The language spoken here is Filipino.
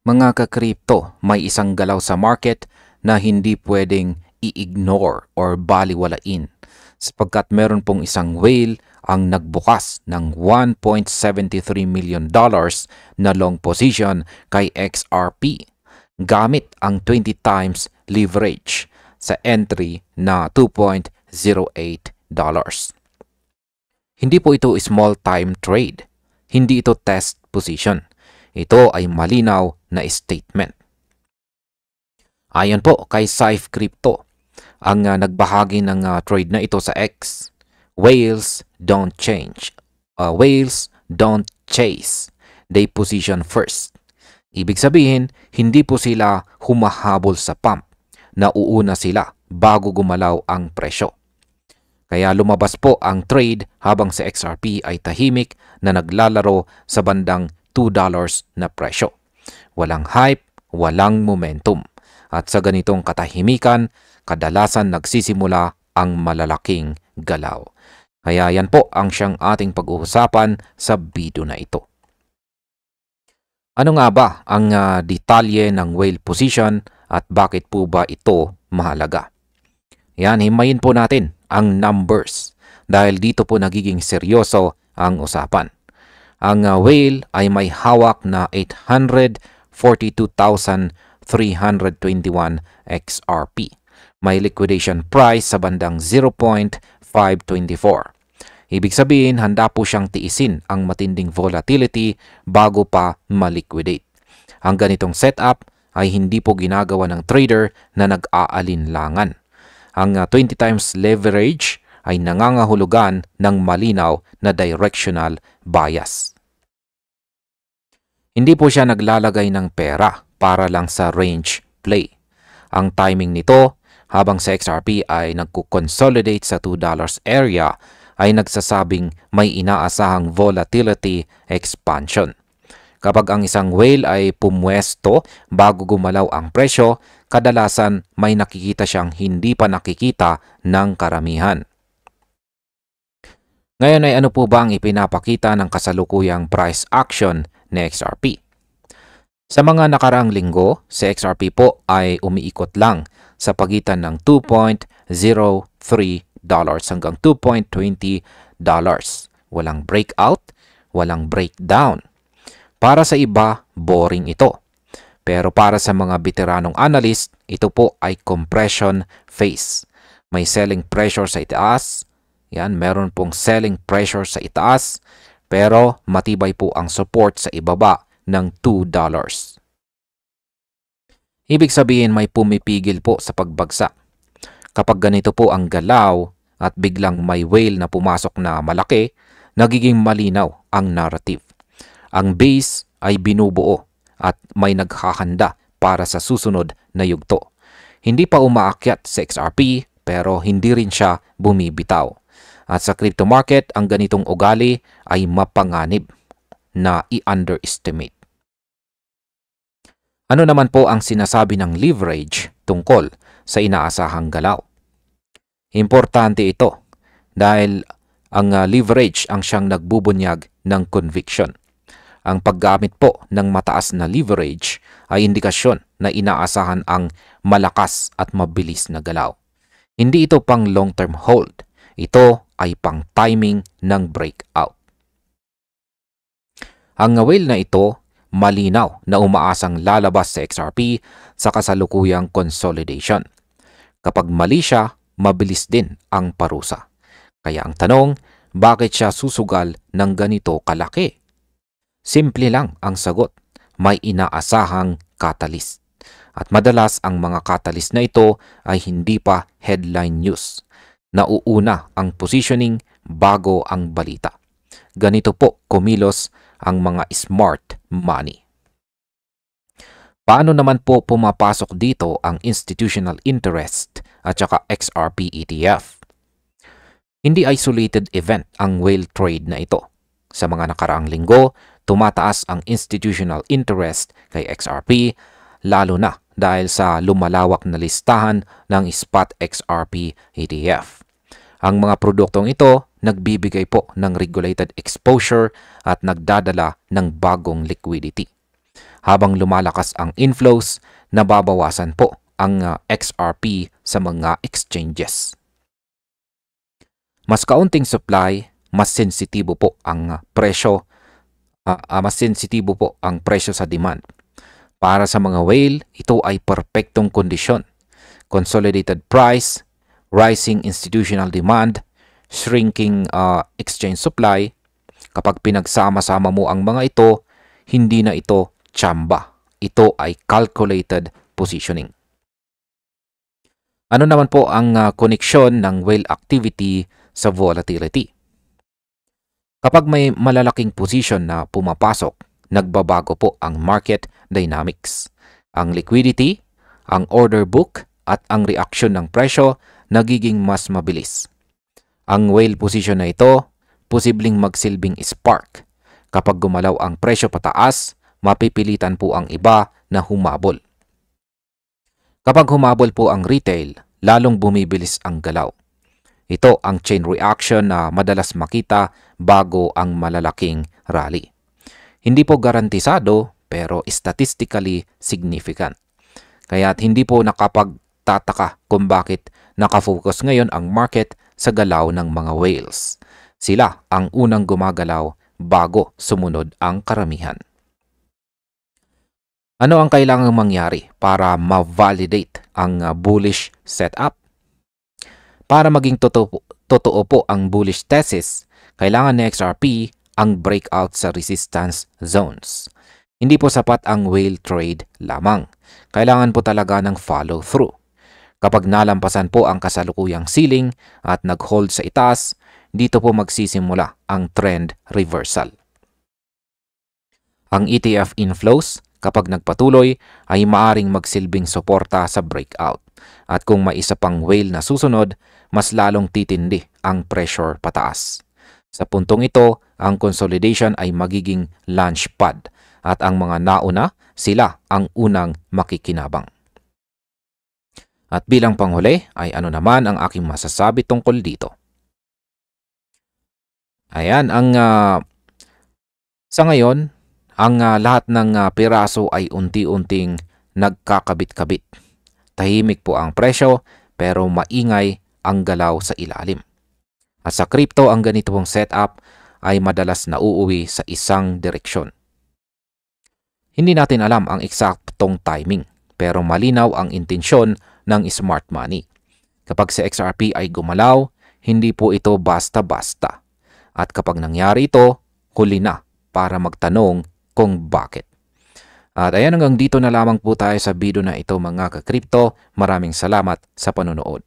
Mga ka-crypto, may isang galaw sa market na hindi pwedeng i-ignore or baliwalain sapagkat meron pong isang whale ang nagbukas ng $1.73 million na long position kay XRP gamit ang 20 times leverage sa entry na $2.08. Hindi po ito small time trade. Hindi ito test position. Ito ay malinaw na statement. Ayon po kay Saif Crypto, ang nagbahagi ng trade na ito sa X, whales don't change. Whales don't chase. They position first. Ibig sabihin, hindi po sila humahabol sa pump. Nauuna sila bago gumalaw ang presyo. Kaya lumabas po ang trade habang sa XRP ay tahimik na naglalaro sa bandang $2 na presyo. Walang hype, walang momentum. At sa ganitong katahimikan, kadalasan nagsisimula ang malalaking galaw. Kaya yan po ang siyang ating pag-uusapan sa video na ito. Ano nga ba ang detalye ng whale position at bakit po ba ito mahalaga? Yan, himayin po natin ang numbers dahil dito po nagiging seryoso ang usapan. Ang whale ay may hawak na 842,321 XRP. May liquidation price sa bandang 0.524. Ibig sabihin, handa po siyang tiisin ang matinding volatility bago pa ma-liquidate. Ang ganitong setup ay hindi po ginagawa ng trader na nag-aalinlangan. Ang 20 times leverage ay nangangahulugan ng malinaw na directional bias. Hindi po siya naglalagay ng pera para lang sa range play. Ang timing nito habang sa XRP ay nagko-consolidate sa $2 area ay nagsasabing may inaasahang volatility expansion. Kapag ang isang whale ay pumwesto bago gumalaw ang presyo, kadalasan may nakikita siyang hindi pa nakikita ng karamihan. Ngayon ay ano po ba ang ipinapakita ng kasalukuyang price action ni XRP? Sa mga nakaraang linggo, si XRP po ay umiikot lang sa pagitan ng $2.03 hanggang $2.20. Walang breakout, walang breakdown. Para sa iba, boring ito. Pero para sa mga veteranong analyst, ito po ay compression phase. May selling pressure sa itaas. Yan, meron pong selling pressure sa itaas. Pero matibay po ang support sa ibaba ng $2. Ibig sabihin may pumipigil po sa pagbagsak. Kapag ganito po ang galaw at biglang may whale na pumasok na malaki, nagiging malinaw ang narrative. Ang base ay binubuo at may naghahanda para sa susunod na yugto. Hindi pa umaakyat sa XRP pero hindi rin siya bumibitaw. At sa crypto market, ang ganitong ugali ay mapanganib na i-underestimate. Ano naman po ang sinasabi ng leverage tungkol sa inaasahang galaw? Importante ito dahil ang leverage ang siyang nagbubunyag ng conviction. Ang paggamit po ng mataas na leverage ay indikasyon na inaasahan ang malakas at mabilis na galaw. Hindi ito pang long-term hold. Ito ay pang timing ng breakout. Ang whale na ito, malinaw na umaasang lalabas sa XRP sa kasalukuyang consolidation. Kapag mali siya, mabilis din ang parusa. Kaya ang tanong, bakit siya susugal ng ganito kalaki? Simple lang ang sagot, may inaasahang catalyst. At madalas ang mga catalyst na ito ay hindi pa headline news. Nauuna ang positioning bago ang balita. Ganito po kumilos ang mga smart money. Paano naman po pumapasok dito ang institutional interest at saka XRP ETF? Hindi isolated event ang whale trade na ito. Sa mga nakaraang linggo, tumataas ang institutional interest kay XRP, lalo na dahil sa lumalawak na listahan ng spot XRP ETF. Ang mga produktong ito nagbibigay po ng regulated exposure at nagdadala ng bagong liquidity. Habang lumalakas ang inflows, nababawasan po ang XRP sa mga exchanges. Mas kaunting supply, mas sensitibo po ang presyo sa demand. Para sa mga whale, ito ay perpektong kondisyon. Consolidated price, rising institutional demand, shrinking exchange supply. Kapag pinagsama-sama mo ang mga ito, hindi na ito tsamba. Ito ay calculated positioning. Ano naman po ang koneksyon ng whale activity sa volatility? Kapag may malalaking position na pumapasok, nagbabago po ang market dynamics. Ang liquidity, ang order book, at ang reaksyon ng presyo nagiging mas mabilis. Ang whale position na ito, posibleng magsilbing spark. Kapag gumalaw ang presyo pataas, mapipilitan po ang iba na humabol. Kapag humabol po ang retail, lalong bumibilis ang galaw. Ito ang chain reaction na madalas makita bago ang malalaking rally. Hindi po garantisado pero statistically significant. Kaya't hindi po nakapagtataka kung bakit nakafocus ngayon ang market sa galaw ng mga whales. Sila ang unang gumagalaw bago sumunod ang karamihan. Ano ang kailangang mangyari para ma-validate ang bullish setup? Para maging totoo po ang bullish thesis, kailangan ni XRP ang breakout sa resistance zones. Hindi po sapat ang whale trade lamang. Kailangan po talaga ng follow-through. Kapag nalampasan po ang kasalukuyang ceiling at nag-hold sa itaas, dito po magsisimula ang trend reversal. Ang ETF inflows, kapag nagpatuloy, ay maaring magsilbing suporta sa breakout. At kung may isa pang whale na susunod, mas lalong titindi ang pressure pataas. Sa puntong ito, ang consolidation ay magiging launchpad at ang mga nauna, sila ang unang makikinabang. At bilang panghuli ay ano naman ang aking masasabi tungkol dito. Ayan, sa ngayon, ang lahat ng piraso ay unti-unting nagkakabit-kabit. Tahimik po ang presyo pero maingay ang galaw sa ilalim. At sa crypto, ang ganito pong setup ay madalas nauuwi sa isang direksyon. Hindi natin alam ang eksaktong timing pero malinaw ang intensyon ng smart money. Kapag si XRP ay gumalaw, hindi po ito basta-basta. At kapag nangyari ito, huli na para magtanong kung bakit. At ayan, hanggang dito na lamang po tayo sa video na ito mga ka-crypto. Maraming salamat sa panonood.